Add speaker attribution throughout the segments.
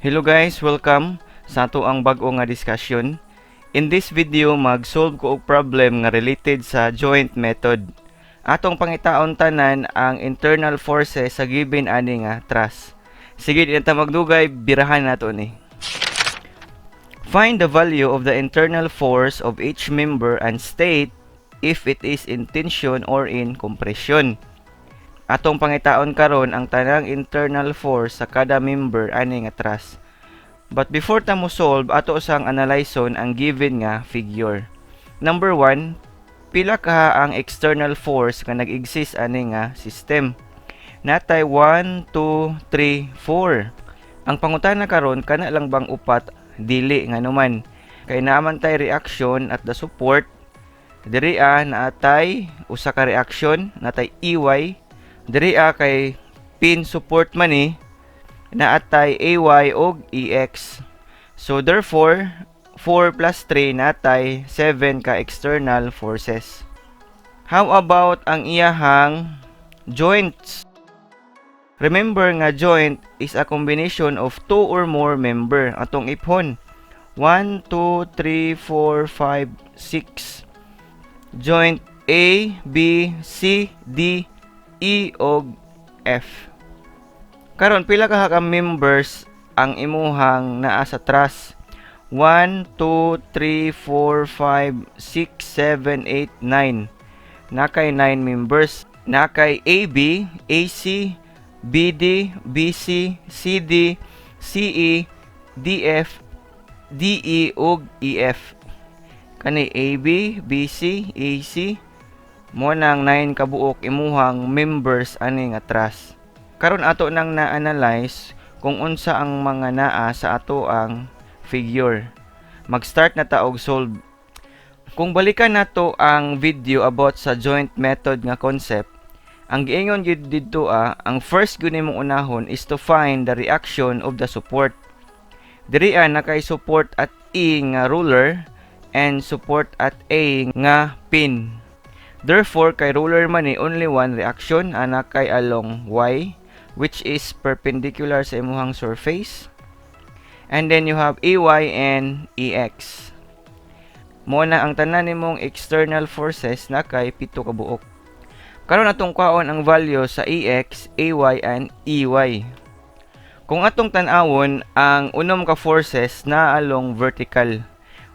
Speaker 1: Hello guys, welcome sa ato ang bag-o nga discussion. In this video, mag-solve ko og problem nga related sa joint method. Atong pangitaon tanan ang internal forces sa given ani nga truss. Sige, di na ta magdugay, birahan nato ni. Find the value of the internal force of each member and state if it is in tension or in compression. Atong pangitaon karon ang tanang internal force sa kada member ani nga truss. But before ta mo solve, ato sang analyzon ang given nga figure. Number 1, pila ka ang external force nga nag-exist ani nga system. Natay 1, 2, 3, 4. Ang pangutana karon kana lang bang upat dili nga naman. Kay naaman tay reaction at the support. Diri naatay usa ka reaction, natay EY. Diri kay pin support man ni naatay AY og EX. So therefore 4 plus 3 naatay 7 ka external forces. How about ang iyahang joints? Remember nga joint is a combination of 2 or more member. Atong iphon 1, 2, 3, 4, 5, 6. Joint A, B, C, D, E og F. Karon pila ka members ang imuhang naa sa truss? 1, 2, 3, 4, 5, 6, 7, 8, 9. Nakay 9 members. Nakay AB, AC, BD, BC, CD, CE, DF, DE ug EF. Kani AB, BC, AC mo nang 9 kabuok imuhang members ani nga truss. Karon ato nang na-analyze kung unsa ang mga naa sa ato ang figure. Mag-start na ta og solve. Kung balikan nato ang video about sa joint method nga concept, ang giingon gyud didto ang first gyud nimong unahon is to find the reaction of the support. Diri nakay support at E nga ruler and support at A nga pin. Therefore, kay ruler man ni only one reaction ana kay along Y, which is perpendicular sa imuhang surface. And then you have AY and EX. Mo na ang tanan nimong external forces na kay 7 ka buok. Karon atong kwaon ang value sa EX, AY and EY. Kung atong tan-awon ang unom ka forces na along vertical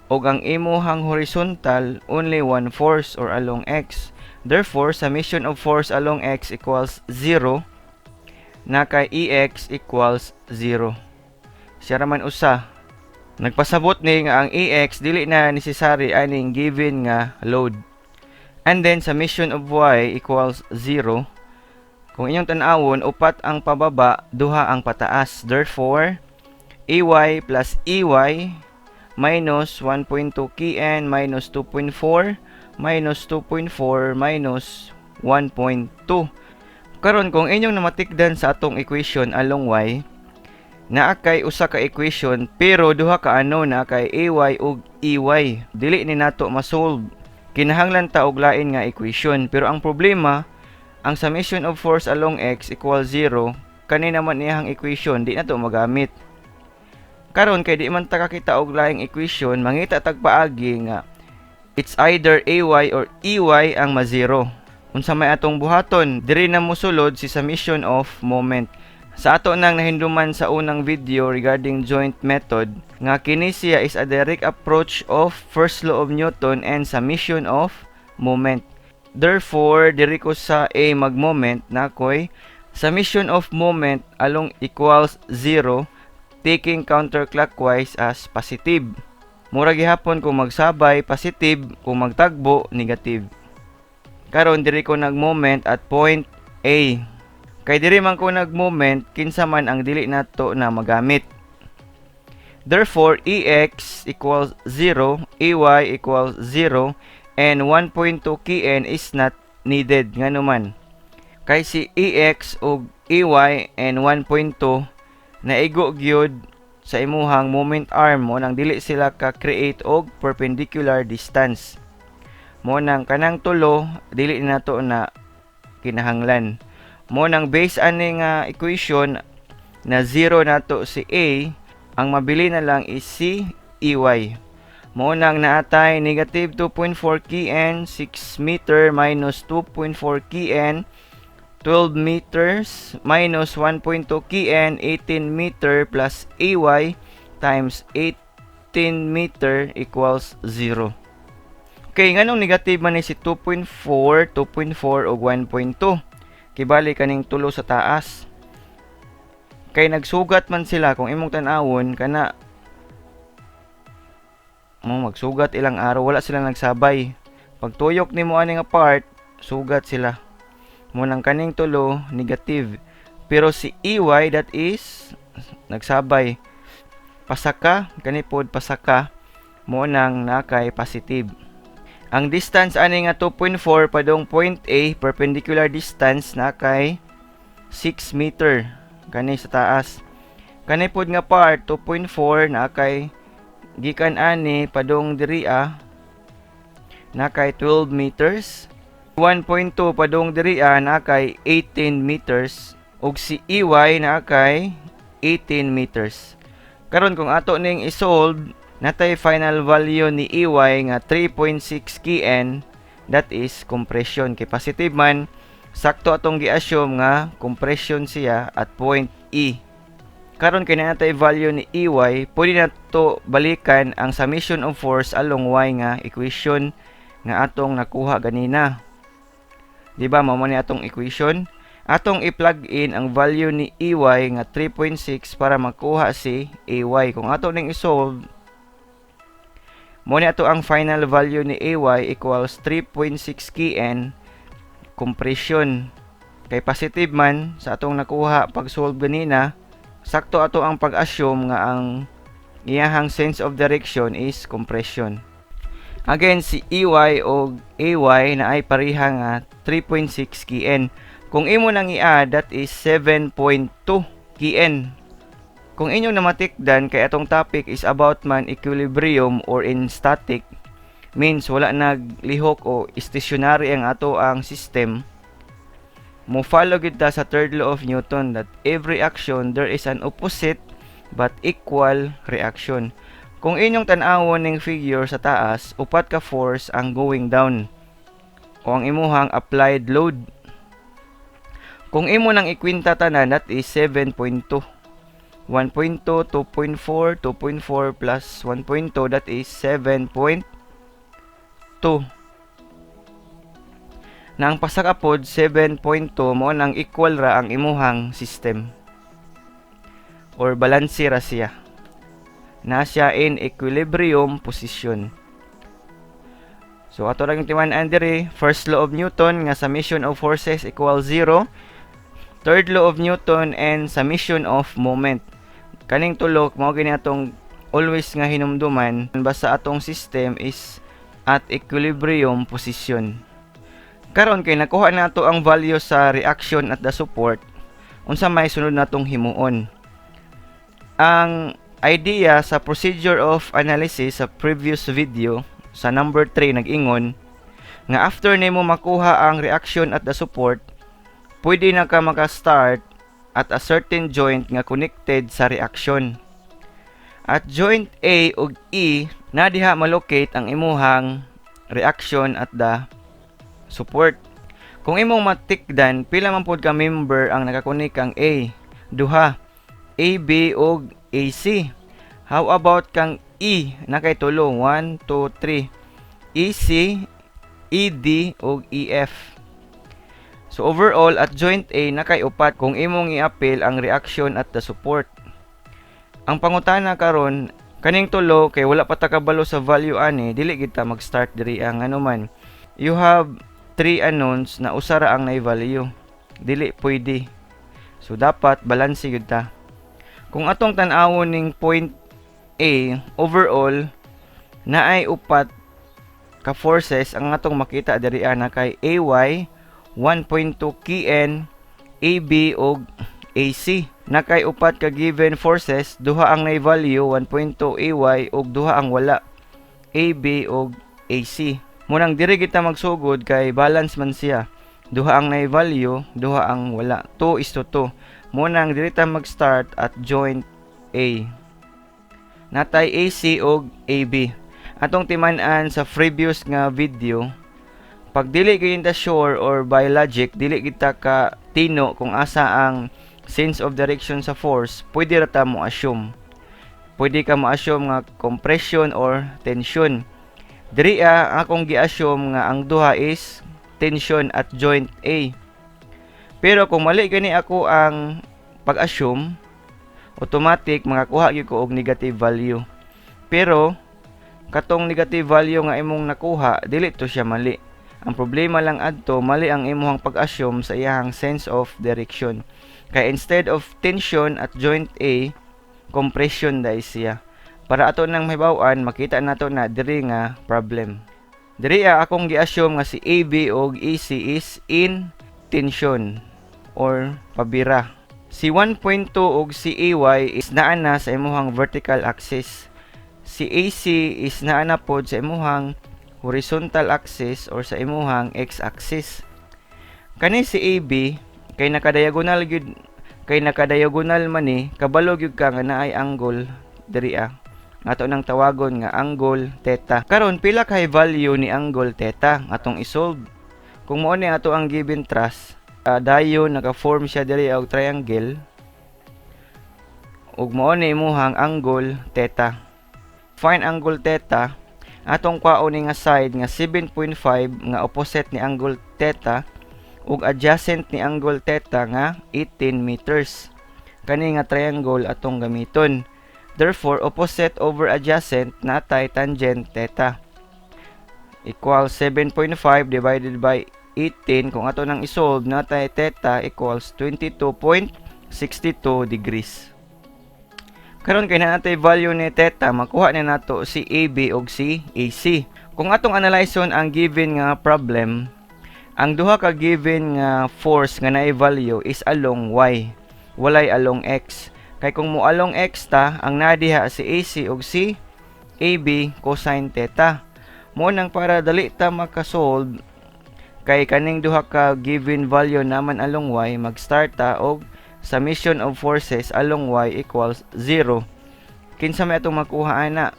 Speaker 1: ug ang imuhang horizontal only one force or along X. Therefore, summation of force along X equals 0. Na kay EX equals 0. Siya raman usa. Nagpasabot ni nga ang EX dili na necessary aning given nga load. And then summation of Y equals 0. Kung inyong tan-awon, upat ang pababa, duha ang pataas. Therefore, AY plus EY minus 1.2 kN minus 2.4 minus 2.4 minus 1.2. Karon kung inyong namatikdan sa atong equation along Y, naa kay usa ka equation pero duha ka na kay AY ug EY. Dili ni nato ma-solve. Kinahanglan ta og lain nga equation, pero ang problema, ang summation of force along X equals 0, kani naman iyang equation di nato magamit. Karon kay di man ta kakita og laing equation, mangita tag paagi nga it's either AY or EY ang ma-zero. Unsa may atong buhaton, diri na mosulod si summation of moment. Sa ato nang nahinduman sa unang video regarding joint method, nga kini siya is a direct approach of first law of Newton and summation of moment. Therefore, diri ko sa A mag-moment na koy summation of moment along equals 0, taking counterclockwise as positive. Mura gihapon kung magsabay positive, kung magtagbo negative. Karon diri ko nag-moment at point A. Kay diri man ko nag-moment kinsa man ang dili nato na magamit. Therefore, EX equals 0, AY equals 0, and 1.2 kN is not needed nga naman. Kay si EX ug AY and 1.2 naigo gyud sa imuhang moment arm mo nang dili sila ka-create og perpendicular distance. Mo nang kanang tulo dili nato na kinahanglan. Mo nang base ani nga equation na 0 nato si A Ang mabili na lang is si EY. Munang naatay negative 2.4 kN, 6 meter minus 2.4 kN, 12 meters minus 1.2 kN, 18 meter plus AY times 18 meter equals 0. Okay, nganong negative man ni si 2.4, 2.4 o 1.2? Kibali kaning tulo sa taas. Kay nagsugat man sila kung imong tan-awon kana magsugat ilang araw wala sila nagsabay. Pag tuyok nimo ani nga part, sugat sila. Munang kaning tulo negative. Pero si EY that is nagsabay. Pasaka kani pod pasaka mo nang nakay positive. Ang distance ani nga 2.4 padong point A perpendicular distance nakay 6 meter kani sa taas. Kani pod nga part 2.4 nakay gikan ani padong diri nakay 12 meters. 1.2 padong diri nakay 18 meters ug si EY nakay 18 meters. Karon kung ato ning isolve natay final value ni EY nga 3.6 kN, that is compression. Kay positive man sakto atong gi-assume nga compression siya at point E. Karon kay natay value ni EY, pwede na to balikan ang summation of force along Y nga equation nga atong nakuha ganina. Di ba mao man ni atong equation? Atong i-plug in ang value ni EY nga 3.6 para makuha si AY. Kung ato ning isolve, mo ni ato ang final value ni AY equals 3.6 kN compression. Kay positive man sa atong nakuha pag solve ganina, sakto ato ang pag-assume nga ang iyahang sense of direction is compression. Again, si EY o AY na ay pareha nga 3.6 kN. Kung imo nang i-add, that is 7.2 kN. Kung inyo namatikdan kay atong topic is about man equilibrium or in static, means wala naglihok o stationary ang ato ang system, mo follow gid ta sa third law of Newton that every action there is an opposite but equal reaction. Kung inyong tan-awon ning figure sa taas, upat ka force ang going down o ang imuhang applied load. Kung imo nang ikwinta tanan, that is 7.2. 1.2, 2.4, 2.4 plus 1.2, that is 7.2. Na ang pasakapod 7.2 mo nang equal ra ang imuhang system or balance ra siya. Na siya in equilibrium position. So ato lang yung timan-an diri, first law of Newton nga summation of forces equals 0. Third law of Newton and summation of moment. Kaning tulok mao gini atong always nga hinumduman basta atong system is at equilibrium position. Karon kay nakuha nato ang value sa reaction at the support, unsa may sunod natong himuon. Ang idea sa procedure of analysis sa previous video sa number 3 nag-ingon nga after nimo makuha ang reaction at the support, pwede na ka maka-start at a certain joint nga connected sa reaction. At joint A ug E na diha malocate ang imuhang reaction at the support. Kung imong matikdan, pila man pod ka member ang nakakonek kang A? Duha, AB ug AC. How about kang E? Nakay tulo, 1, 2, 3. EC, ED ug EF. So overall at joint A nakay upat kung imong i-appeal ang reaction at the support. Ang pangutana karon kaning tulo kay wala pa ta kabalo sa value ani, dili gid ta mag-start diri ang anuman. You have 3 unknowns na usara ang na-value. Dili pwede. So dapat balance gid ta. Kung atong tan-awon ning point A, overall naay upat ka forces ang atong makita diri ana kay AY 1.2 kN, AB ug AC. Nakay upat ka given forces, duha ang na-value 1.2 AY ug duha ang wala, AB ug AC. Munang diri kita magsugod kay balance man siya. Duha ang na-value, duha ang wala. 2:2. Munang diri ta mag-start at joint A. natay AC ug AB. Atong timan-an sa previous nga video, pag dili gyud ta sure or by logic dili kita ka tino kung asa ang sense of direction sa force, pwede ra ta mo assume. Pwede ka mo assume nga compression or tension. Diri akong gi-assume nga ang duha is tension at joint A. Pero kung mali gani ako ang pag-assume, automatic makakuha gyud ko og negative value. Pero katong negative value nga imong nakuha, dili to siya mali. Ang problema lang adto, mali ang imong pag-assume sa iyang sense of direction. Kaya instead of tension at joint A, compression dai siya. Para ato nang mahibaw-an, makita nato na diri nga problem. Diri akong gi-assume nga si AB ug AC is in tension or pabira. Si 1.2 ug si AY is naa na sa imong vertical axis. Si AC is naa na pod sa imong horizontal axis or sa imong x-axis. Kani si AB kay nakadiagonal gyud, kay nakadiagonal man ni, kabalo gyud ka nga naay angle diri ato nang tawagon nga angle theta. Karon pila kay value ni angle theta atong isolve. Kung mao ni ato ang given thrust, dayon naka-form siya diri og triangle ug mao ni imong angle theta. Find angle theta. Atong kwaon ni nga side nga 7.5 nga opposite ni angle theta ug adjacent ni angle theta nga 18 meters. Kani nga triangle atong gamiton. Therefore, opposite over adjacent natay tangent theta equals 7.5 divided by 18. Kung ato nang isolve, natay theta equals 22.62 degrees. Karon kay natay value ni theta, makuha na nato si AB ug si AC. Kung atong analyzeon ang given nga problem, ang duha ka given nga force nga naay value is along y, walay along x. Kay kung mo along x ta, ang nadiha si AC ug si AB cosine theta. Mo nang para dali ta makasolve, kay kaning duha ka given value naman along y, mag-start ta og summation of forces along y equals 0. Kinsa may atong makuha ana?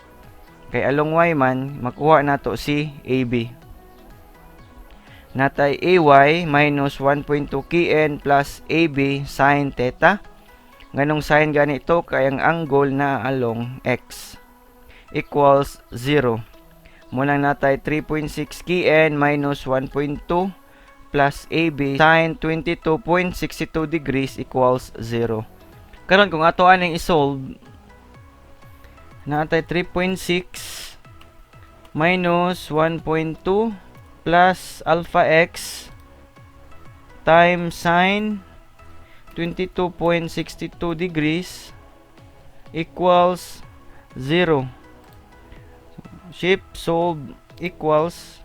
Speaker 1: Kay along y man, makuha nato si AB. Natay AY minus 1.2 kn plus AB sin theta. Nganong sin ganito kay ang angle na along x equals 0. Muna natay 3.6 kn minus 1.2 plus AB sin 22.62 degrees equals 0. Karon kung ato aning isolve, natay 3.6 minus 1.2 plus alpha x times sin 22.62 degrees equals 0. Shift solve equals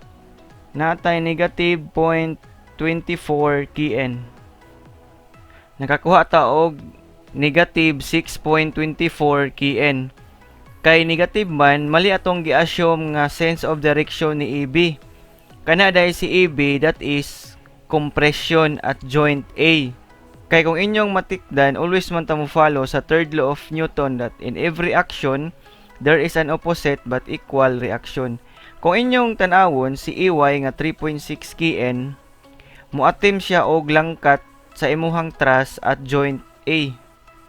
Speaker 1: natay negative 0.24 kn. Nakakuha ta og negative 6.24 kn. Kay negative man, mali atong gi-assume nga sense of direction ni AB. Kana dahil si AB, that is compression at joint A. Kay kung inyong matikdan, always man ta mo follow sa third law of Newton that in every action, there is an opposite but equal reaction. Kung inyong tanawon, si AY nga 3.6 kn, muatim siya og langkat sa imuhang thrust at joint A.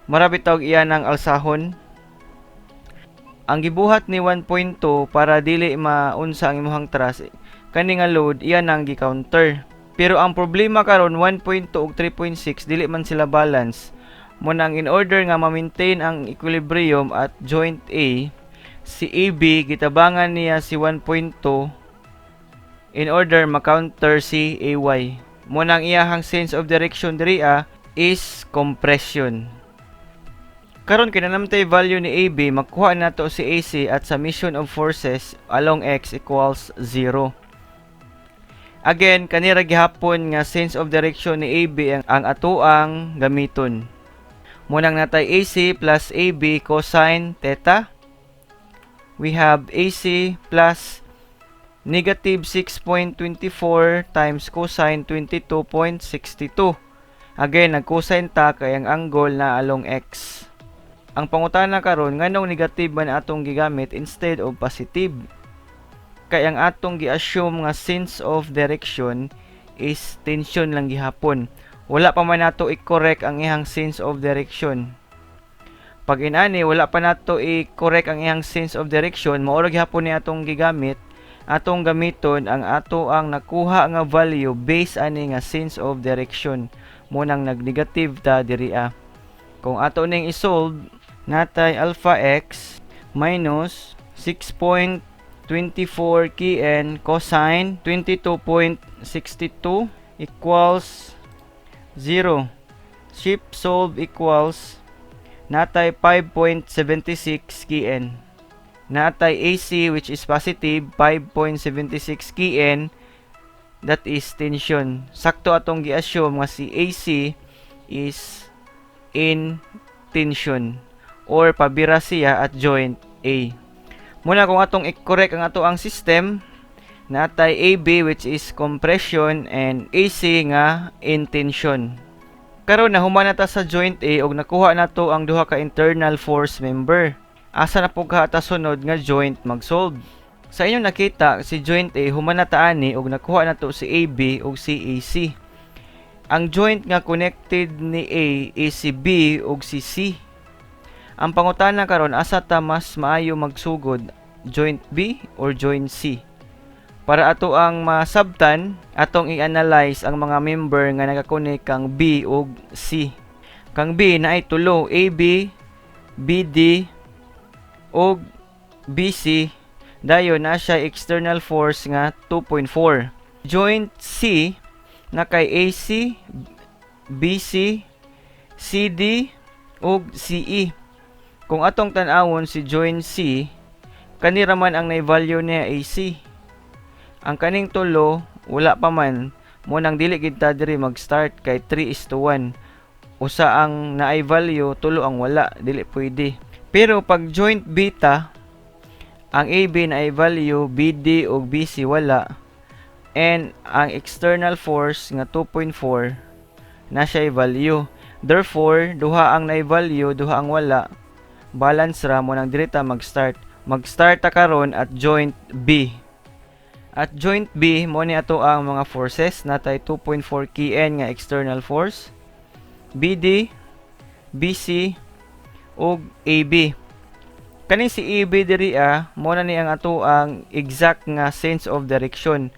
Speaker 1: Marabit tawag iyan ang alsahon. Ang gibuhat ni 1.2 para dili maunsa ang imuhang thrust, kani nga load, iyan ang gi-counter. Pero ang problema karon 1.2 ug 3.6 dili man sila balance. Muna ang in order nga ma-maintain ang equilibrium at joint A, si AB gitabangan niya si 1.2 in order ma-counter si AY. Muna ang iyahang sense of direction diri is compression. Karon kinanamtay value ni AB, makuha nato si AC at summation of forces along x equals 0. Again, kanira gihapon nga sense of direction ni AB ang atoang gamiton. Munang natay AC plus AB cosine theta. We have AC plus negative 6.24 times cosine 22.62. Again, nag-cosine ta kay ang angle na along x. Ang pangutana karon nganong negative man atong gigamit instead of positive? Kay ang atong gi-assume nga sense of direction is tension lang gihapon. Wala pa man nato i-correct ang ihang sense of direction. Pag inani wala pa nato i-correct ang ihang sense of direction, mao ra gihapon ni atong gigamit. Atong gamiton ang ato ang nakuha nga value based ani nga sense of direction. Munang nag-negative ta diri. Kung ato ning isolve, natay alpha x minus 6.24 kn cosine 22.62 equals 0. Shift solve equals natay 5.76 kn. Natay AC which is positive 5.76 kn, that is tension. Sakto atong gi-assume nga si AC is in tension or pabira siya at joint A. Muna kung atong i-correct ang ato ang system, natay AB which is compression and AC nga in tension. Karon nahuman na ta sa joint A ug nakuha nato ang duha ka internal force member. Asa na pug ta sunod nga joint mag-solve? Sa inyong nakita, si joint A human na ta ani ug nakuha nato si AB ug si AC. Ang joint nga connected ni A is si B ug si C. Ang pangutana karon asa ta mas maayo magsugod, joint B or joint C? Para ato ang masabtan, atong i-analyze ang mga member nga nagakonek kang B ug C. Kang B na ay tulo, AB, BD ug BC. Dayon na siya external force nga 2.4. Joint C na kay AC, BC, CD ug CE. Kung atong tan-awon si joint C, kanira man ang na-value niya AC. Ang kaning tulo wala pa man, mo nang dili gid ta diri mag-start kay 3:1. Usa ang naay value, tulo ang wala, dili pwede. Pero pag joint beta, ang AB na ay value, BD ug BC wala, and ang external force nga 2.4 na siya value. Therefore, duha ang na-value, duha ang wala. Balance ra mo nang diri ta mag-start. Mag-start ta karon at joint B. At joint B mo ni ato ang mga forces natay 2.4 kN nga external force, BD, BC ug AB. Kani si AB diri mo na ni ang ato ang exact nga sense of direction.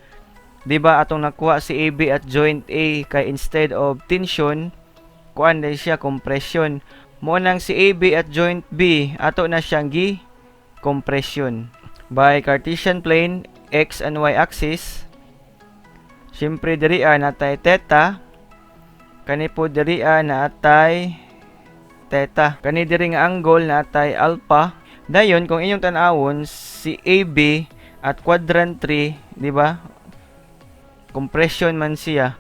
Speaker 1: Diba atong nakuha si AB at joint A kay instead of tension, kuan na siya compression. Mo nang si AB at joint B ato na siyang gi compression. By Cartesian plane x and y axis, syempre diri natay theta, kani po diri natay theta. Kani diri nga angle natay alpha. Dayon kung inyong tan-awon si AB at quadrant 3, di ba? Compression man siya.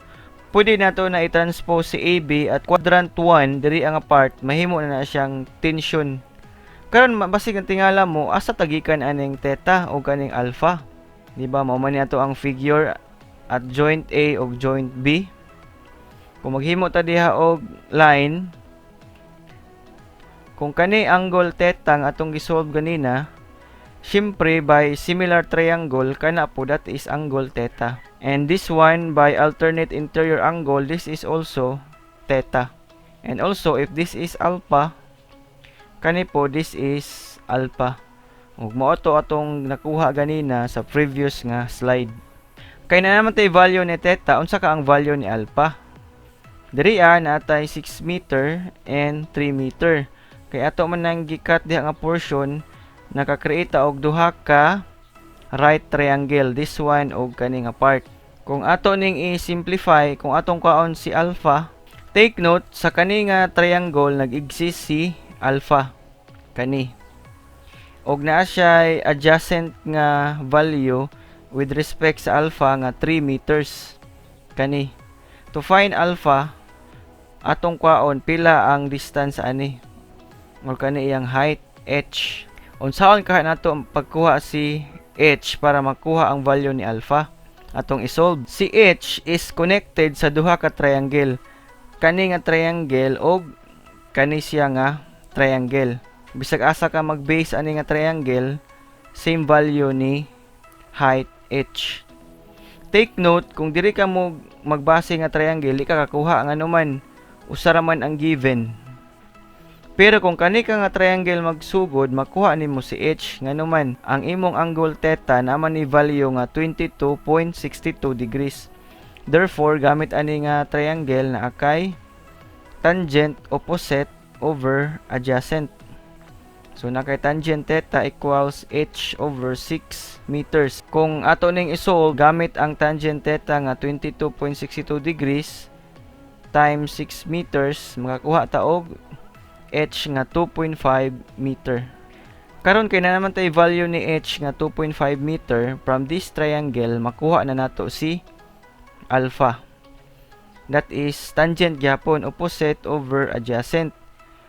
Speaker 1: Pwede nato na i-transpose si AB at quadrant 1 diri ang apart, mahimo na siyang tension. Karon basig ang tingala mo asa tagikan aning theta o kaning alpha. Di ba? Mao man nato ang figure at joint A o joint B. Kung maghimo ta diha og line, kung kani angle theta nga atong gisolve ganina, syempre by similar triangle kana po that is angle theta. And this one by alternate interior angle, this is also theta. And also if this is alpha, kani po this is alpha. Ug mao to atong nakuha ganina sa previous nga slide. Kay na naman tay value ni theta, unsa ka ang value ni alpha? Diri natay 6 meter and 3 meter. Kay ato man nang gikat diha nga portion, naka-create og duha ka right triangle, this one og kani nga part. Kung ato ning i-simplify, kung atong kaon si alpha, take note sa kani nga triangle nag-exist si alpha kani. Og naa siya adjacent nga value with respect sa alpha nga 3 meters kani. To find alpha, atong kaon pila ang distance ani or kani iyang height h. Unsaon ka nato ang pagkuha si h para makuha ang value ni alpha? Atong isolve. Si h is connected sa duha ka triangle. Kani nga triangle og kani siya nga triangle. bisag asa ka mag-base ani nga triangle, same value ni height h. Take note, kung diri ka mo magbase nga triangle, di ka kakuha nga naman usa ra man ang given. Pero kung kani ka nga triangle magsugod, makuha nimo si h nga naman ang imong angle theta naman ni value nga 22.62 degrees. Therefore, gamit ani nga triangle na akay tangent opposite over adjacent. So nakay tangent theta equals h over 6 meters. Kung ato ning isolve gamit ang tangent theta nga 22.62 degrees times 6 meters, makakuha ta og h nga 2.5 meter. Karon kay na naman tay value ni h nga 2.5 meter, from this triangle makuha na nato si alpha. That is tangent gyapon opposite over adjacent.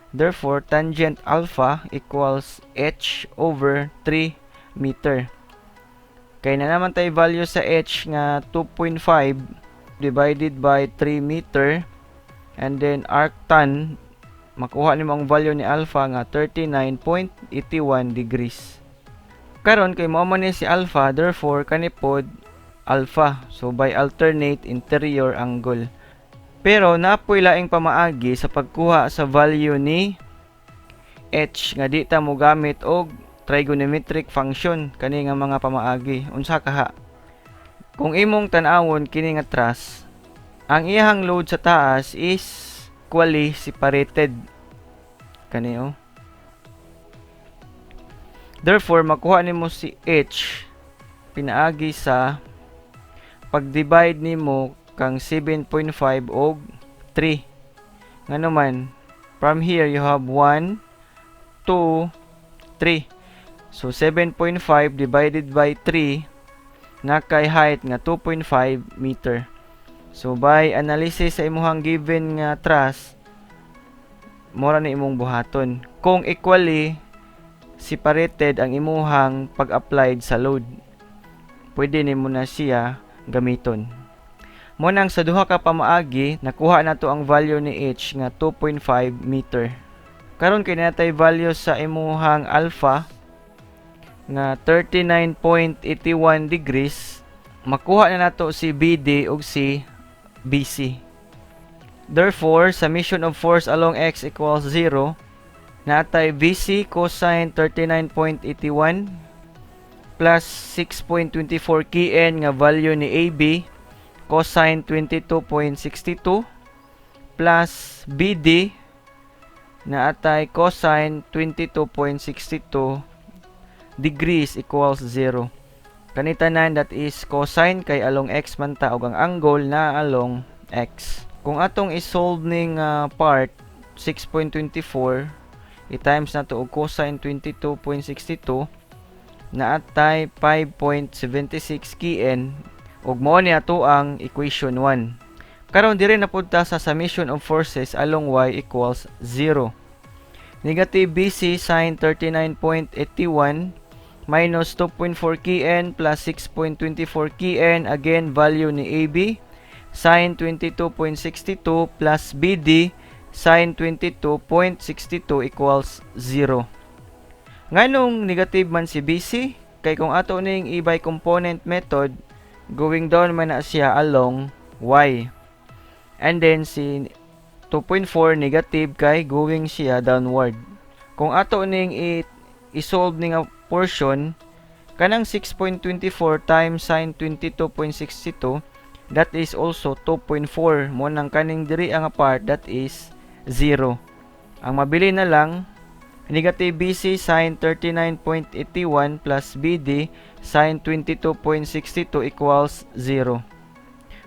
Speaker 1: Therefore, tangent alpha equals h over 3 meter. Kay na naman tay value sa h nga 2.5 divided by 3 meter, and then arctan makuha nimo ang value ni alpha nga 39.81 degrees. Karon kay mao man ni si alpha, therefore kanipod alpha. So by alternate interior angle. Pero napoy laing pamaagi sa pagkuha sa value ni h nga di ta mo gamit og trigonometric function kani nga mga pamaagi. Unsa kaha? Kung imong tan-awon kini nga truss, ang iyang load sa taas is equally separated kani oh. Therefore makuha nimo si h pinaagi sa pag-divide nimo kang 7.5 og 3. Nga naman, from here you have 1, 2, 3. So 7.5 divided by 3 na kay height nga 2.5 meter. So by analysis sa imuhang given nga truss, mora na imong buhaton kung equally separated ang imuhang pag-applied sa load. Pwede nimo na siya gamiton. Mo nang sa duha ka pamaagi, nakuha nato ang value ni h nga 2.5 meter. Karon kay natay value sa imuhang alpha nga 39.81 degrees, makuha na nato si BD ug si BC. Therefore, summation of force along x equals 0. Natay BC cosine 39.81 plus 6.24 kn nga value ni AB cosine 22.62 plus BD na atay cosine 22.62 degrees equals 0. Kanitanan that is cosine kay along x man ta ug ang angle na along x. Kung atong isolve ning part 6.24 i-times na to og cosine 22.62 na atay 5.76 kn ug mao ni ato ang equation 1. Karon dire na pud ta sa summation of forces along y equals 0. Negative BC sin 39.81 minus 2.4 kn plus 6.24 kn, again value ni AB sin 22.62 plus BD sin 22.62 equals 0. Nganong negative man si BC? Kay kung ato ning i-by component method, going down man na siya along y. And then si 2.4 negative kay going siya downward. Kung ato ning i-solve ning portion, kanang 6.24 times sin 22.62, that is also 2.4. Mo nang kaning diri ang part, that is 0. Ang mabili na lang, negative BC sin 39.81 plus BD sin 22.62 equals 0.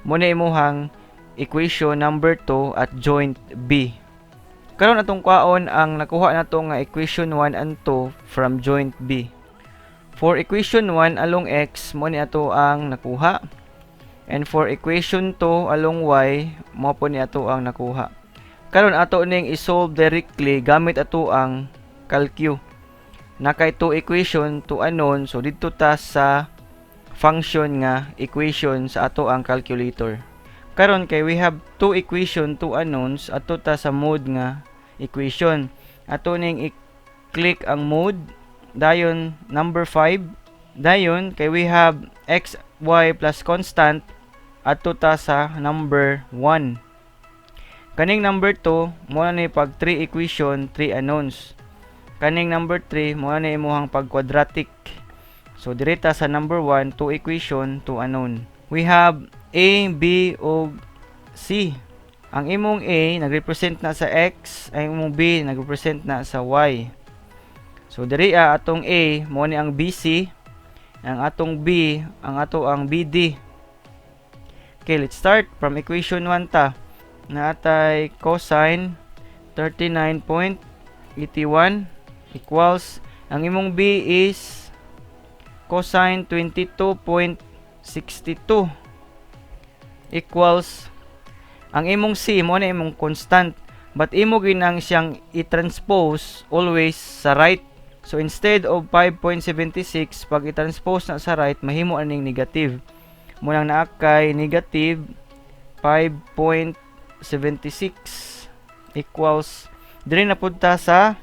Speaker 1: Muna imuhang equation number 2 at joint B. Karon atong kwaon ang nakuha nato nga equation 1 and 2 from joint B. For equation 1 along x, mo ni ato ang nakuha. And for equation 2 along y, mo po ni ato ang nakuha. Karon ato ning isolve directly gamit ato ang calcu. Nakay 2 equation, 2 unknown, so didto ta sa function nga equation sa ato ang calculator. Karon kay we have 2 equation, 2 unknowns, ato ta sa mode nga equation. Ato ning click ang mode. Dayon number 5. Dayon kay we have x, y plus constant adto ta sa number 1. Kaning number 2 mo na ni pag 3 equation 3 unknowns. Kaning number 3 mo na imuhang pag quadratic. So direta sa number 1 2 equation 2 unknown. We have a, b ug c. Ang imong a nagrepresent na sa x, ang imong b nagrepresent na sa y. So diri atong a mo ni ang bc, ang atong b ang bd. Okay, let's start from equation 1 ta. Natay cosine 39.81 equals ang imong b is cosine 22.62 equals ang imong c mo na imong constant, but imo ginang siyang i-transpose always sa right. So instead of 5.76, pag i-transpose na sa right, mahimo aning negative. Munang naa kay negative 5.76 equals diri na punta sa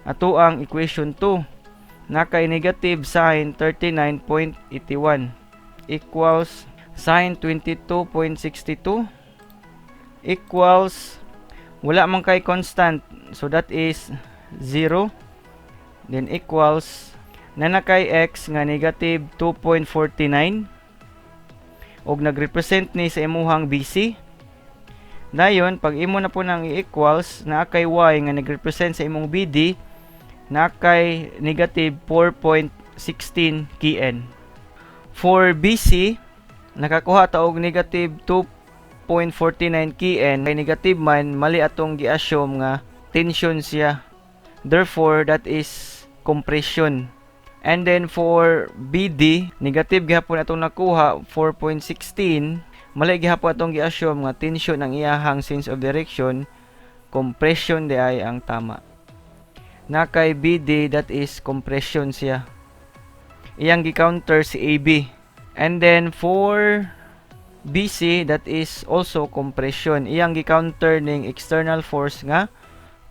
Speaker 1: ato ang equation 2 na kay negative sine 39.81 equals sine 22.62 equals wala man kay constant, so that is 0. Then equals na kay x nga negative 2.49 og nagrepresent ni sa imuhang BC. Dayon pag imo na po nang i-equals na kay y nga nagrepresent sa imong BD, na kay negative 4.16 kn. For BC nakakuha ta og negative 2.49 kn, kay negative man mali atong gi-assume nga tension siya. Therefore that is compression. And then for BD, negative gihapon atong nakuha 4.16, mali gihapon atong gi-assume nga tension ang iyahang sense of direction, compression di ay ang tama. Na kay BD, that is compression siya. Iyang gi-counter si AB. And then for BC, that is also compression. Iyang gi-counter ning external force nga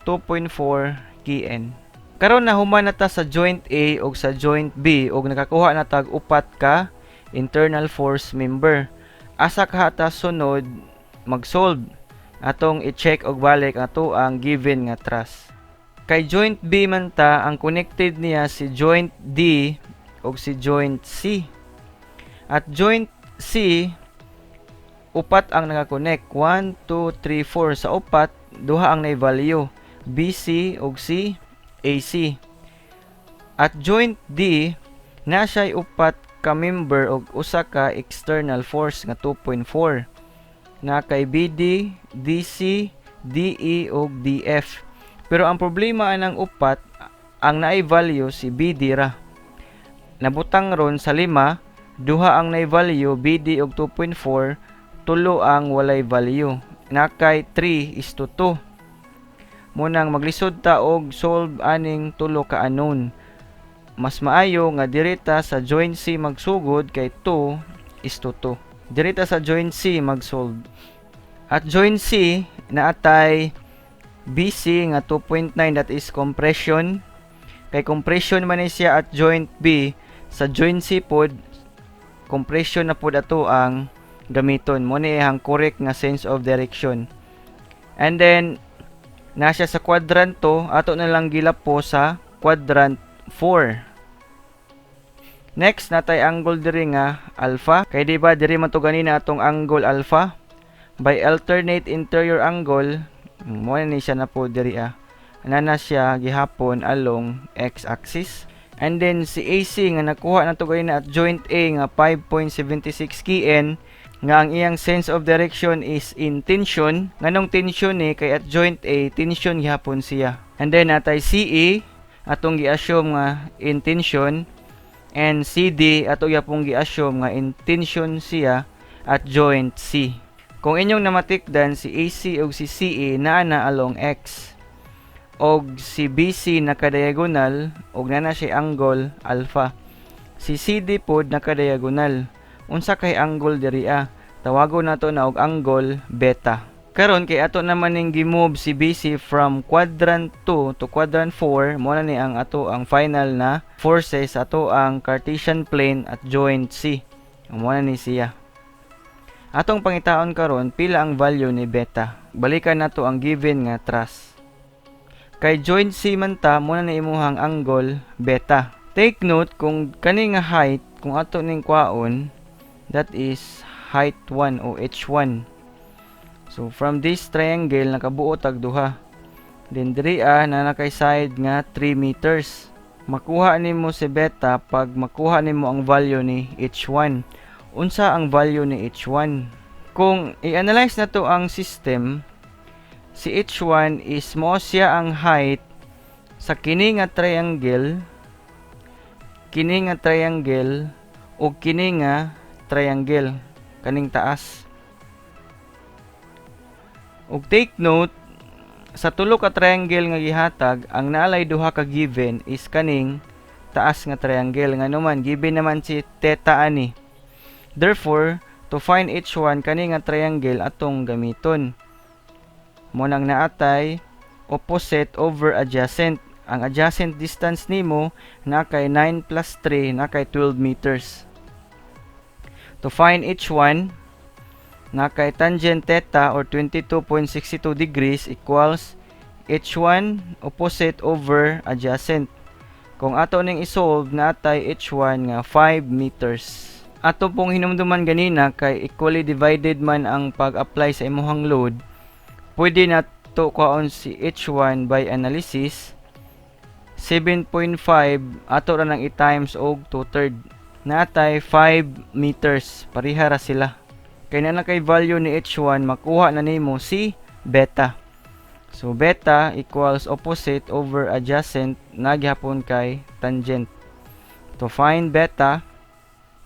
Speaker 1: 2.4 kN. Karon na human na ta sa joint A o sa joint B og nakakuha na tag upat ka internal force member. Asa ka ta sunod mag-solve atong i-check og balik ato ang given nga thrust. Kay joint B man ta, ang connected niya si joint D og si joint C. At joint C upat ang naka-connect. 1 2 3 4 sa upat duha ang nay-value, BC og C AC. At joint D na siya'y upat ka member og usa ka external force nga 2.4 na kay BD, DC, DE og DF. Pero ang problema anang upat ang naay value si BD ra. Nabutang ron sa 5, duha ang naay value BD og 2.4, tulo ang walay value na kay 3:2. Munang maglisod ta og solve aning tulo ka unknown. Mas maayo nga direta sa joint C magsugod kay 2:2. Direta sa joint C magsolve. At joint C naatay BC nga 2.9, that is compression. Kay compression man ni siya at joint B, sa joint C pod compression na pod ato ang gamiton. Mo ni ang correct nga sense of direction. And then nasya sa quadrant 2, ato na lang gilapo sa quadrant 4. Next natay angle diri nga alpha. Kay di ba diri man to ganina atong angle alpha? By alternate interior angle, mo ni siya na po diri na siya gihapon along x-axis. And then si AC nga nakuha na to ganina at joint A nga 5.76 kN, nga ang iyang sense of direction is in tension. Nganong tension ni kay at joint A tension gihapon siya. And then natay CE atong gi-assume nga in tension, and CD ato gyapon gi-assume nga in tension siya at joint C. Kung inyong namatikdan si AC ug si CE naa na along X, og si BC nakadiagonal og naa na siya angle alpha. Si CD pod nakadiagonal. Unsa kay angle diri tawagon nato na og angle beta. Karon kay ato naman ning gi-move si BC from quadrant 2 to quadrant 4, mo na ni ang ato ang final na forces ato ang Cartesian plane at joint C. Mo na ni siya. Atong pangitaon karon pila ang value ni beta. Balikan nato ang given nga thrust. Kay joint C man ta, mo na ni imuhang angle beta. Take note kung kani nga height kung ato ning kwaon, that is height 1 o h1. So from this triangle nakabuo tag duha. Then diri na nakay side nga 3 meters. Makuha nimo si beta pag makuha nimo ang value ni h1. Unsa ang value ni h1? Kung i-analyze nato ang system, si h1 is mo siya ang height sa kini nga triangle, o kini nga triangle kaning taas. Ug take note, sa tulo ka triangle nga gihatag, ang naalay duha ka given is kaning taas nga triangle. Nga naman, given naman si theta ani. Therefore, to find h1 kani nga triangle atong gamiton. Mo nang naatay opposite over adjacent. Ang adjacent distance nimo na kay 9 plus 3 na kay 12 meters. To find h1, na kay tangent theta or 22.62 degrees equals h1 opposite over adjacent. Kung ato ning isolve, natay h1 nga 5 meters. Ato pong hinumduman ganina kay equally divided man ang pag-apply sa imuhang load, pwede nato kaon si h1 by analysis. 7.5 ato ra nang i-times og 2/3. Natay 5 meters. Pareha ra sila. Kay na kay value ni h1, makuha na nimo si beta. So beta equals opposite over adjacent na gihapon kay tangent. To find beta,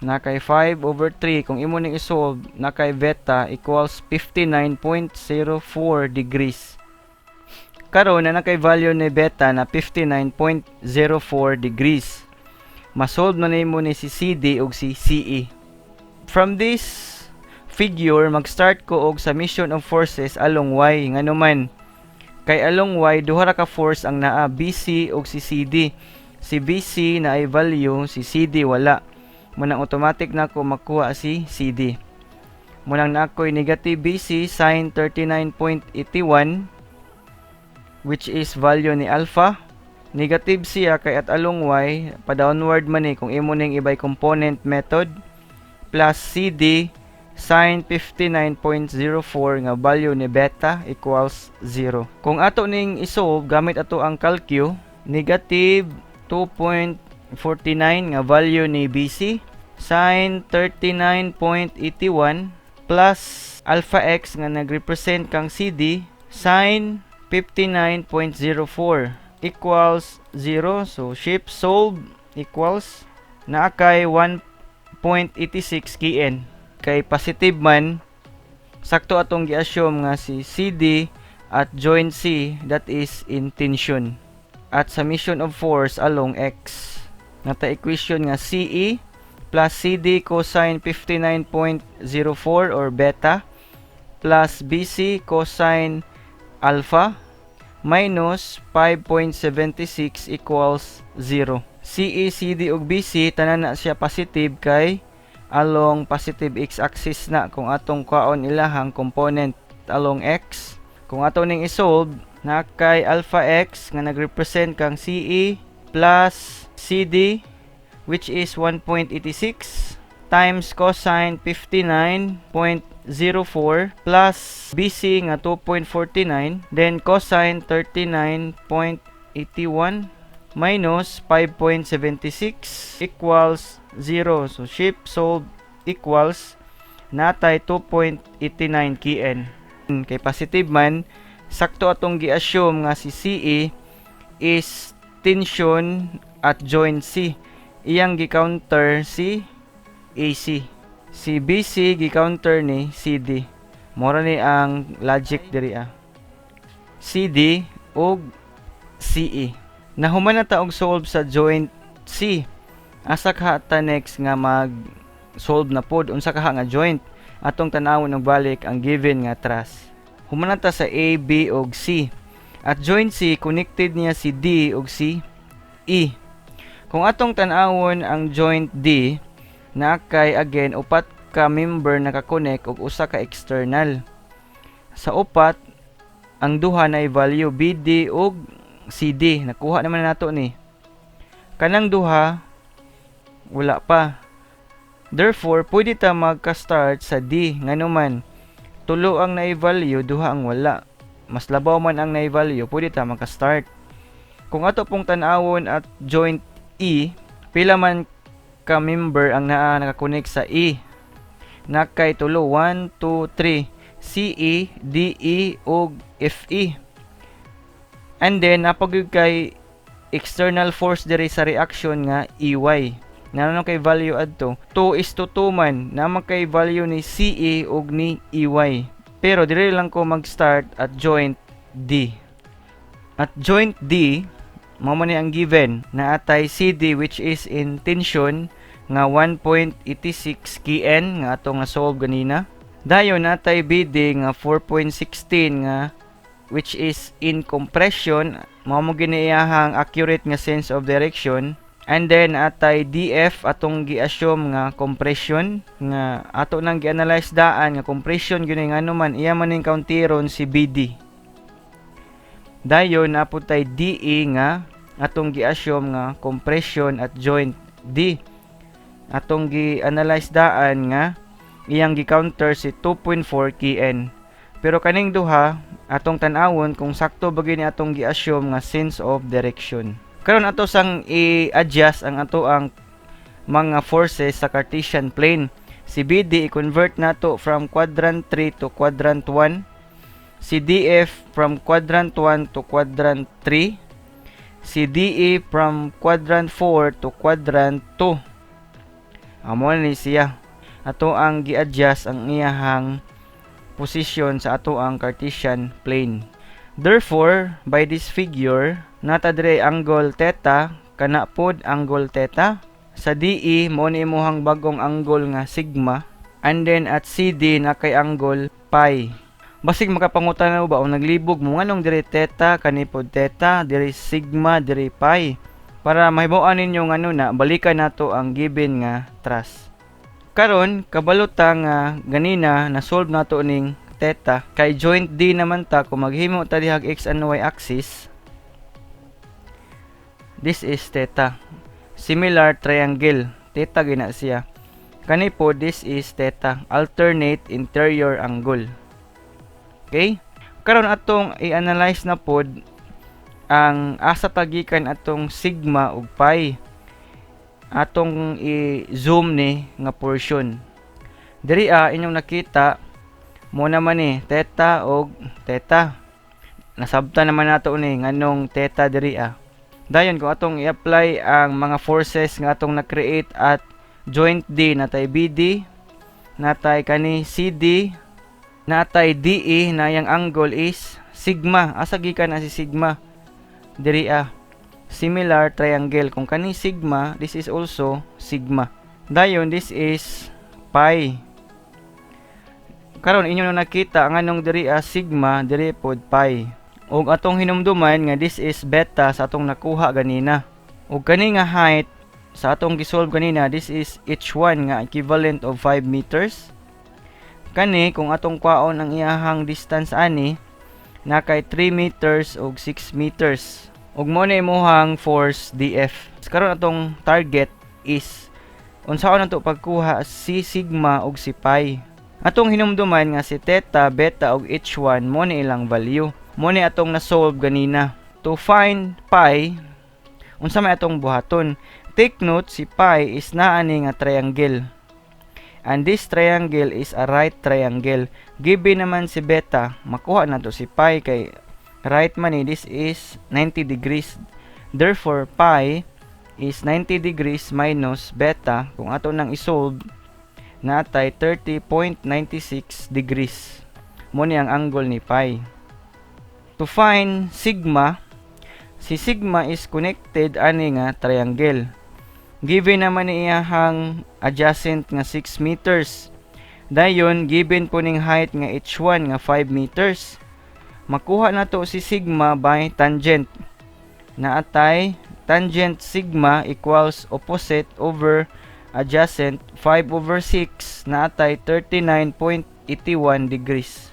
Speaker 1: na kay 5 over 3 kung imo ning isolve, na kay beta equals 59.04 degrees. Karon na kay value ni beta na 59.04 degrees. Masolve na nimo ni si CD ug si CE. From this figure, mag-start ko og summation of forces along Y. Nganuman, kay along Y, duha ra ka force ang naa, BC ug si CD. Si BC na ay value, si CD wala. Munang automatic na ko makuha si CD. Munang na ako'y negative BC sin 39.81, which is value ni alpha. Negative siya kay at along Y, pa-downward man kung imo ning ibay component method, plus CD sin 59.04 nga value ni beta equals 0. Kung ato ning isolve gamit ato ang calcu, negative 2.49 nga value ni BC sin 39.81 plus alpha x nga nagrepresent kang CD sin 59.04 equals 0. So shift solve equals naa kay 1.86 kN. Kay positive man, sakto atong gi-assume nga si CD at joint C, that is in tension, at summation of force along X. Nata equation nga CE plus CD cosine 59.04 or beta plus BC cosine alpha minus 5.76 equals 0. CE, CD ug BC tanan na siya positive kay along positive x-axis na kung atong kaon ilahang component along x. Kung ato ning isolve, na kay alpha x nga nagrepresent kang CE plus CD, which is 1.86 times cosine 59.04 plus BC nga 2.49, then cosine 39.81 minus 5.76 equals 0. So shift solve equals natay 2.89 kN. Kay positive man, sakto atong gi-assume nga si CE is tension at joint C. Iyang gi-counter si AC. Si BC gi-counter ni CD. Mora ni ang logic diri CD ug CE. Nahuman na ta og solve sa joint C. Asa ka ta next nga mag solve na pod unsa ka nga joint? Atong tanawon og balik ang given nga thrust. humanata sa A, B ug C. At joint C connected niya si D ug si E. Kung atong tan-awon ang joint D, na kay again upat ka member naka-connect ug usa ka external. Sa upat, ang duha na value BD ug CD. Nakuha naman nato ni. Kanang duha wala pa. Therefore, pwede ta magka-start sa D nganuman tulo ang na-value, duha ang wala. Mas labaw man ang na-value, pwede ta magka-start. Kung ato pong tan-awon at joint E, pila man ka member ang nakakonek sa E. Nakay tulo 1, 2, 3 CE, DE ug FE. And then napagyud kay external force diri sa reaction nga EY. Nanon kay value adto 2:2 man naman kay value ni CE ug ni EY. Pero diri lang ko mag-start at joint D. At joint D mao man ni ang given na atay CD which is in tension nga 1.86 kN nga atong na-solve ganina. Dayon natay BD nga 4.16 nga which is in compression, mao mo giniiyahang accurate nga sense of direction. And then atay DF atong gi-assume nga compression nga ato nang gi-analyze daan nga compression gyud nga anuman iya man ning counteron si BD. Dayon napud tay DE nga atong gi-assume nga compression at joint D. Atong gi-analyze daan nga iyang gi-counter si 2.4 kN. Pero kaning duha atong tan-awon kung sakto ba gyud ni atong gi-assume nga sense of direction. Karon ato sang i-adjust ang ato ang mga forces sa Cartesian plane. Si BD i-convert nato from quadrant 3 to quadrant 1. Si DF from quadrant 1 to quadrant 3. Si DE from quadrant 4 to quadrant 2. Amo ni siya. Ato ang gi-adjust ang iyahang position sa ato ang Cartesian plane. Therefore, by this figure, nata dire angle theta, kana pod angle theta. Sa DE mo ni imong bagong angle nga sigma, and then at CD na kay angle pi. Basig makapangutanaw ba o naglibog mo nganong dire theta kani pod theta, dire sigma, dire pi. Para mahibaw-an ninyo ngano na balikan nato ang given nga thrust. Karon kabalota nga ganina na solve nato ning theta kay joint D naman ta kung maghimo ta dihag x and y axis. This is theta. Similar triangle. Theta gina siya. Kani po this is theta. Alternate interior angle. Okay? Karon atong i-analyze na pod ang asa tagikan atong sigma ug pi. Atong i-zoom ni nga portion. Diri inyong nakita mo naman ni theta og theta. Nasabta naman nato ni nganong theta diri Dayon kung atong i-apply ang mga forces nga atong na-create at joint D natay BD, natay kani CD, natay DE na yang angle is sigma. Asa gikan na si sigma? Diri similar triangle. Kung kani sigma, this is also sigma. Dayon this is pi. Karon inyo na nakita ang anong diri sigma, diri pod pi. Og atong hinumduman nga this is beta sa atong nakuha ganina. Og kani nga height sa atong gisolve ganina, this is h1 nga equivalent of 5 meters. Kani kung atong kwaon ang iyahang distance ani na kay 3 meters og 6 meters. Og mo na imuhang force DF. Karon atong target is unsaon nato pagkuha si sigma og si pi. Atong hinumduman nga si theta, beta ug h1 mo ni ilang value. Mo ni atong na-solve ganina. To find pi, unsa may atong buhaton? Take note si pi is naa ni nga triangle. And this triangle is a right triangle. Given naman si beta, makuha nato si pi kay right man ni this is 90 degrees. Therefore pi is 90 degrees minus beta. Kung ato nang isolve, natay 30.96 degrees. Mo ni ang angle ni pi. To find sigma, si sigma is connected ani nga triangle. Given naman ni iyahang adjacent nga 6 meters. Dayon given po ning height nga h1 nga 5 meters. Makuha na to si sigma by tangent. Naatay tangent sigma equals opposite over adjacent 5/6 naatay 39.81 degrees.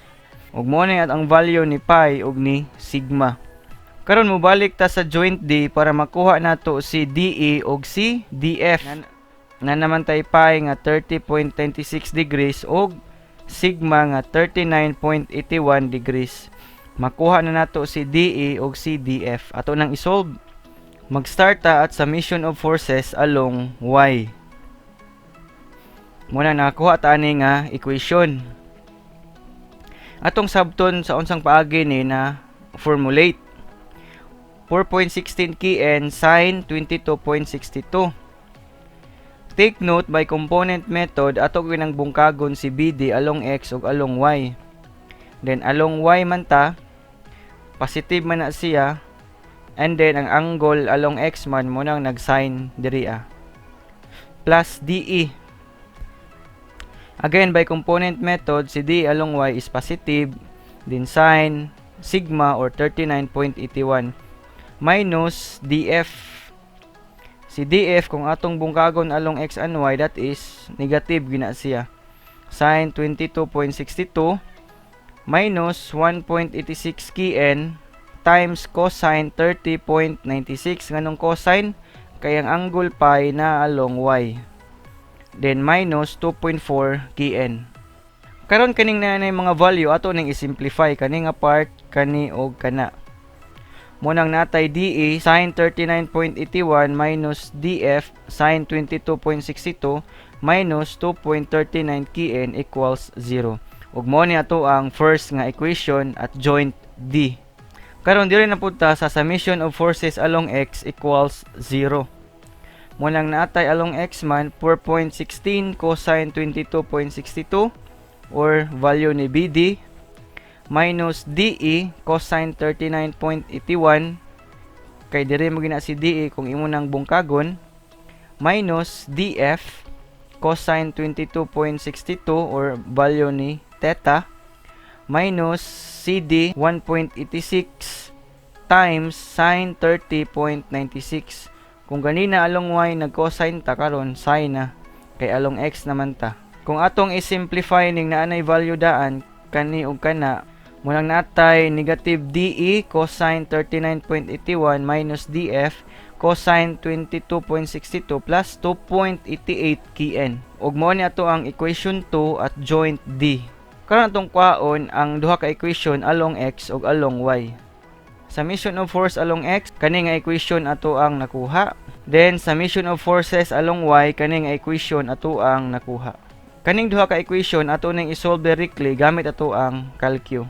Speaker 1: Ug mo na ang value ni pi ug ni sigma. Karon mo balik ta sa joint D para makuha nato si DE ug si DF. Na naman tay pi nga 30.96 degrees ug sigma nga 39.81 degrees. Makuha na nato si DE ug si DF. Ato nang isolve. Mag-start ta at summation of forces along Y. Muna nakakuha ta ani nga equation. Atong sabton sa unsang paagi ni na formulate 4.16 kN sin 22.62. Take note by component method ato ginang bungkagon si BD along X ug along Y. Then along Y man ta positive man na siya and then ang angle along X man mo nang nag-sin diri plus DE. Again by component method si D along Y is positive then sin sigma or 39.81 minus DF. Si DF kung atong bungkagon along X and Y that is negative gina siya. Sin 22.62 minus 1.86 kN times cosine 30.96 nganong cosine kay ang angle pi na along Y. Then minus 2.4 kN. Karon kaning nanay mga value ato ning i-simplify kani nga part kani og kana. Munang natay DE sin 39.81 minus DF sin 22.62 minus 2.39 kN equals 0. Ug mo ni ato ang first nga equation at joint D. Karon diri na punta sa summation of forces along X equals 0. Munang natay along X man 4.16 cosine 22.62 or value ni BD minus DE cosine 39.81 kay dire mo gina si DE kung imo nang bungkagon minus DF cosine 22.62 or value ni theta minus CD 1.86 times sin 30.96. Kung ganina along Y nag-cosine ta karon sin na kay along X naman ta. Kung atong i-simplify ning naanay value daan kani ug kana munang natay negative DE cosine 39.81 minus DF cosine 22.62 plus 2.88 kN. Ug mao ni ato ang equation 2 at joint D. Karon atong kwaon ang duha ka equation along X ug along Y. Summation of force along X kani nga equation ato ang nakuha. Then summation of forces along Y kani nga equation ato ang nakuha. Kaning duha ka equation ato ning isolve directly gamit ato ang calcu.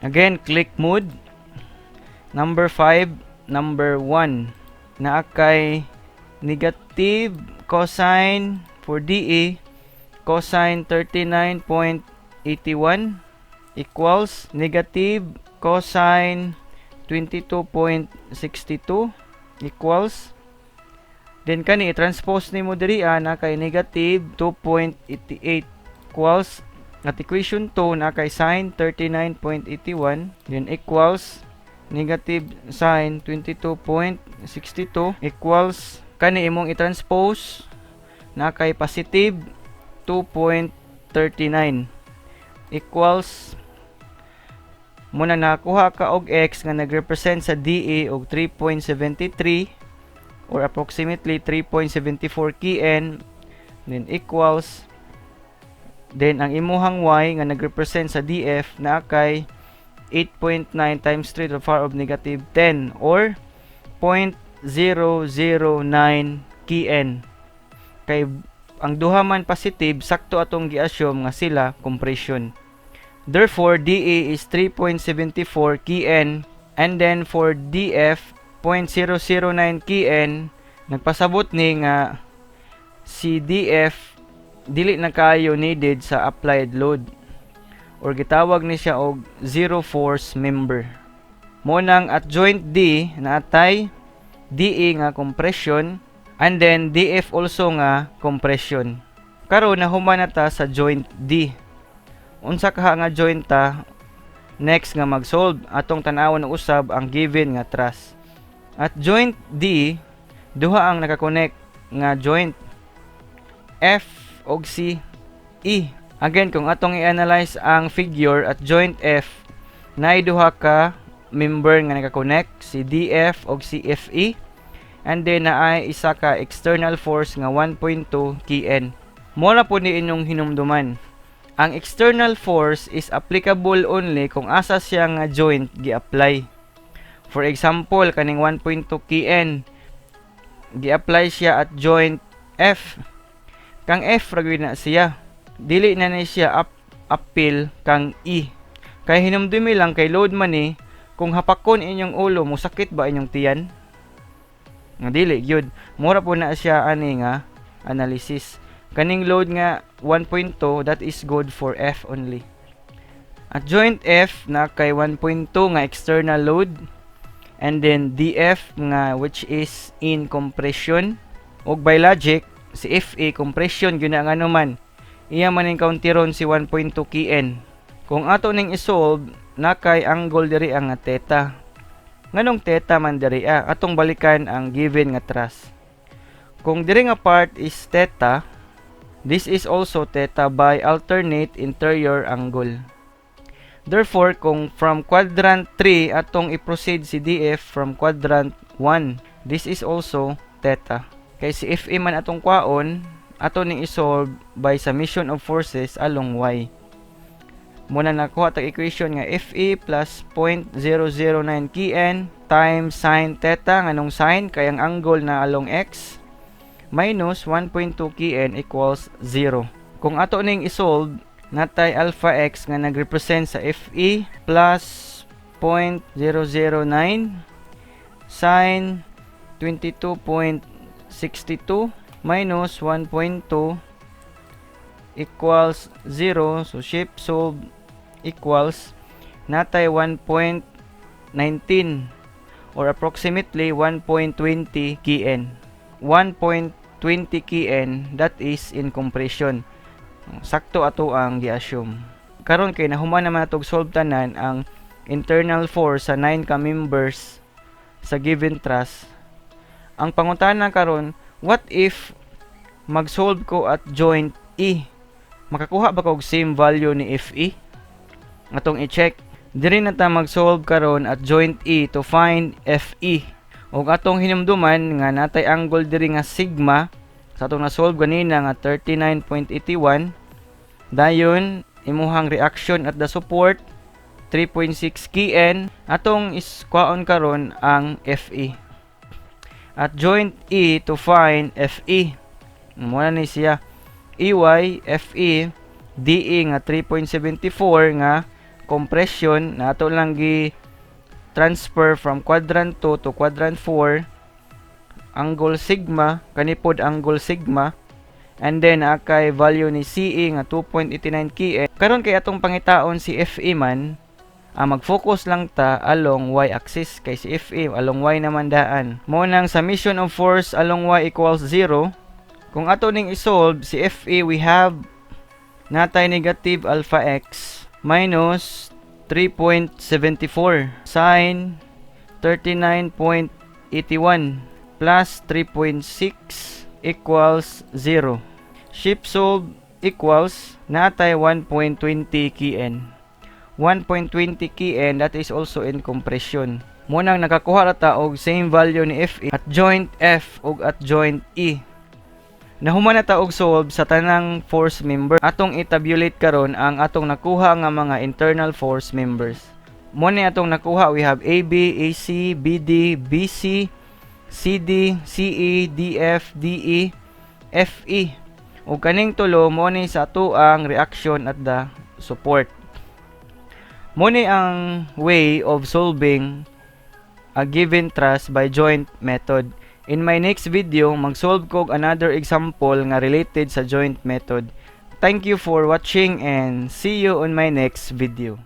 Speaker 1: Again, click mode. Number 5, number 1. Naa kay negative cosine for DE cosine 39.81 equals negative cosine 22.62 equals then kani i-transpose nimo diri na kay negative 2.88 equals at equation 2 na kay sin 39.81 then equals negative sin 22.62 equals kani imong i-transpose na kay positive 2.39 equals muna nakuha ka og X nga nagrepresent sa DE og 3.73 or approximately 3.74 kN then equals then ang imuhang Y nga nagrepresent sa DF na kay 8.9 times 3 to the power of negative 10 or 0.009 kN. Kay ang duha man positive sakto atong gi-assume nga sila compression. Therefore, DE is 3.74 kN and then for DF 0.009 kN nagpasabot ni nga si DF dili na kayo needed sa applied load or gitawag ni siya og zero force member. Mo nang at joint D naatay DE nga compression and then DF also nga compression. Karon nahuman na ta sa joint D. unsa ka nga joint ta, next nga mag-solve atong tan-awon og usab ang given nga truss. At joint D, duha ang nakakonect nga joint, F ug C, E. Again, kung atong i-analyze ang figure at joint F, naay duha ka member nga nakakonect, si DF ug si FE. And then naay isa ka external force nga 1.2 kN. Mora po ni inyong hinumduman. Ang external force is applicable only kung asa siya nga joint gi-apply. For example, kaning 1.2 kN gi-apply siya at joint F. Kang F ra gyud na siya. Dili na ni siya appeal kang E. Kay hinumdumi lang kay load man ni, kung hapakon inyong ulo mo sakit ba inyong tiyan? Nga dili gyud. Mura po na siya ani nga analysis. Kaning load nga 1.2, that is good for F only. At joint F na kay 1.2 nga external load, and then DF nga which is in compression, ug by logic si FE compression gyud na nga naman. Iya man ning counteron si 1.2 kN. Kung ato ning isolve, na kay angle diri ang theta. Nganong theta man diri atong balikan ang given nga truss. Kung diri nga part is theta, this is also theta by alternate interior angle. Therefore, kung from quadrant 3 atong i-proceed si DF from quadrant 1, this is also theta. Kay si FE man atong kwaon, ato ning isolve by summation of forces along Y. Muna nakuha tag equation nga FE plus 0.009 kN times sin theta, nganong sin kay ang angle na along X, minus 1.2 kN equals 0. Kung ato ning isolve, natay alpha x nga nagrepresent sa FE plus 0.009 sin 22.62 minus 1.2 equals 0. So shape solve equals natay 1.19 or approximately 1.20 kN. 1.20 kN, that is in compression. Sakto ato ang gi-assume. Karon kay nahuman naman natog solve tanan ang internal force sa 9 ka members sa given truss. Ang pangutana karon, what if mag-solve ko at joint E? Makakuha ba ko og same value ni FE? Atong i-check. Diri na ta mag-solve karon at joint E to find FE. Og atong hinumduman nga natay angle diri nga sigma sa atong na-solve ganina nga 39.81. Dayon imuhang reaction at the support 3.6 kN. Atong iskwaon karon ang FE. At joint E to find FE. Muna ni siya EY FE DE nga 3.74 nga compression na ato lang gi transfer from quadrant 2 to quadrant 4, angle sigma, kanipod angle sigma, and then akay value ni CE nga 2.89 kN. Karon kay atong pangitaon si FE man, mag-focus lang ta along y-axis kay si FE along y naman daan. Mo nang summation of force along y equals 0. Kung ato ning isolve si FE, we have natay negative alpha x minus 3.74 sin 39.81 plus 3.6 equals 0. Shape solve equals natay 1.20 kN. 1.20 kN, that is also in compression. Munang nakakuha ra ta og same value ni FE at joint F ug at joint E. Nahuman na ta og solve sa tanang force member. Atong i-tabulate karon ang atong nakuha nga mga internal force members. Mo ni atong nakuha, we have AB, AC, BD, BC, CD, CE, DF, DE, FE. Ug kaning tulo mo ni sa ato ang reaction at the support. Mo ni ang way of solving a given truss by joint method. In my next video, mag-solve ko another example nga related sa joint method. Thank you for watching and see you on my next video.